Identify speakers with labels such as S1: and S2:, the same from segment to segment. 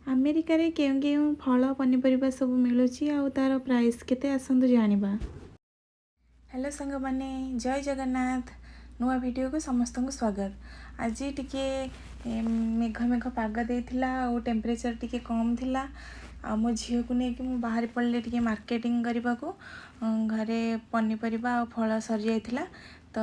S1: America रे केउं केउं फल पनीपरिबा सब मिलुची आउ तार प्राइस केते आसंतु जानिबा। हेलो संग माने जय जगन्नाथ नुआ वीडियो को समस्त को स्वागत। आज टिके मेघ मेघ पाग देथिला और टेम्परेचर टिके कम थिला आ मो झियो को नेकी मु बाहर पड़ले टिके मार्केटिंग करबा को घरे पनीपरिबा आ फल सर जाइथिला तो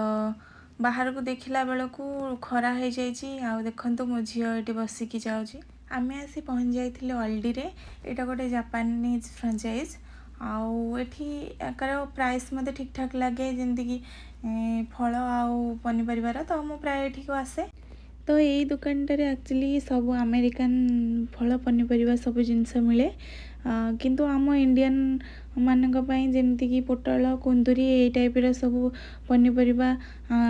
S1: बाहर को देखिला बेल को खरा हो जाइए आ देखो मो झियो ये बसिकी जाऊँगी आम आसी पहुँच जाइए अल्डी रे यहाँ गोटे जापानीज फ्रांचाइज आउ एठी याकर प्राइस मते ठीक ठाक लगे जमीक फल आउ पनीपरिबार तो मु प्राय एठी को आसे तो यही दुकानटार एक्चुअली सब अमेरिकन फल पनीपरिबा सब जिनस मिले किंतु आम इंडियन मानक पई जेमती कि पोटल कुंदुरी ये टाइप रो सब पनीपरिबा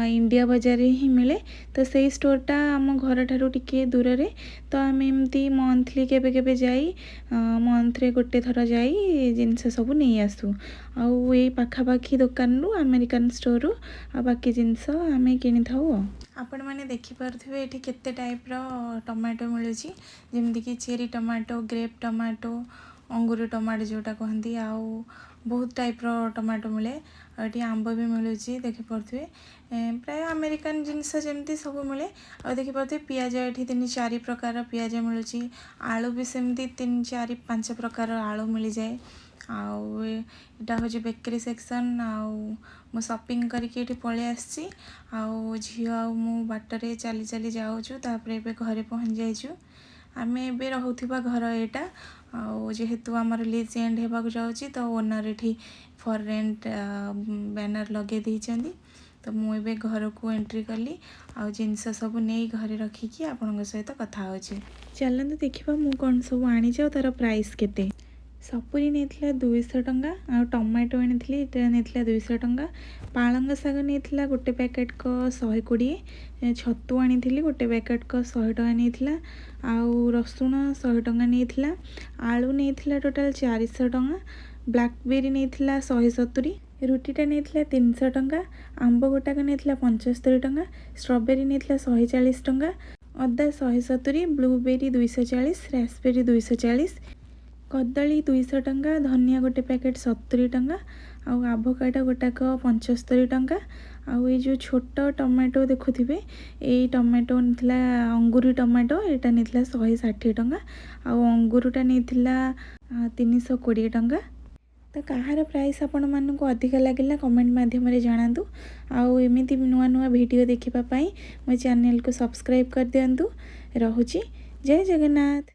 S1: इंडिया बाजार ही मिले तो सही स्टोरटा आम घर ठारू टिके दूर रे तो आम एमती मंथली केबे केबे जाई मंथ रे गोटे थर जाई जिनस सब नहीं आसू आउ ये पाखापाखी दुकान रु अमेरिकन स्टोर रु आ बाकी जिनस आम किनी थाउ। आपण मैंने देखिपे ये केते टाइप रो टमाटो मिलूँ जमीक चेरी टमाटो ग्रेप टमाटो अंगूर टमाटो जोटा कहती आउ बहुत टाइप रो टमाटो मिले ये आंब भी मिलूँ देखिपे प्राय अमेरिकन जिनस जमती सब मिले आ देखिपे पियाज ये 3-4 प्रकार पियाज मिलूँ आलू भी सेमती 3-4-5 प्रकार आलू मिल जाए आउ एटा हूँ बेकरी सेक्शन आउ मु शॉपिंग करके पलि आसी आउ झियो आउ मु बाटरे चली चली जाऊँ तापर ए घरे पहुँच जाइछु आम ए रोथबा घर यहाँ आउ जेहेतु आमर लीज एंड होगा जाऊँगी तो ओनर ये फॉर रेंट बैनर लगे देइछंदी तो मुझे घर को एंट्री कली आउ जिनस सब नहीं घरे रखिकी आपण सहित कथा होची चलते देखा मु कौन सब आनी तार प्राइस केते सपुरी नहीं 200 टंका आ टमाटो आनी नहीं 200 टंका पालंग शाग नहीं गोटे पैकेट को 120 छतु आनी गोटे पैकेट को 100 टंका नहीं आउ रसुण 100 टंका नहीं आलू नहीं टोटाल 400 टंका ब्लैकबेरी नहीं 170 रुटीटा नहीं 300 टंका आंब गोटाक नहीं 75 टंका स्ट्रॉबेरी नहीं 140 टंका अदा 170 ब्लूबेरी 240 रास्पबेरी 240 कदली 200 टंका धनिया गोटे पैकेट 70 टंका आउ आभोकाडो गोटाक 75 टंका आउ ये जो छोट टमाटो देखुथिबे ये टमाटो निथिला अंगूरी टमाटो एटा निथिला 160 टंका आउ अंगूरटा निथिला 320 टंका तो कहार प्राइस आपण मानक अधिक लगे कमेंट माध्यम रे जणातु आउ एमिति नुआ नुआ वीडियो देखिबा पई मो चैनल को सब्सक्राइब कर दियंतु। रहुची जय जगन्नाथ।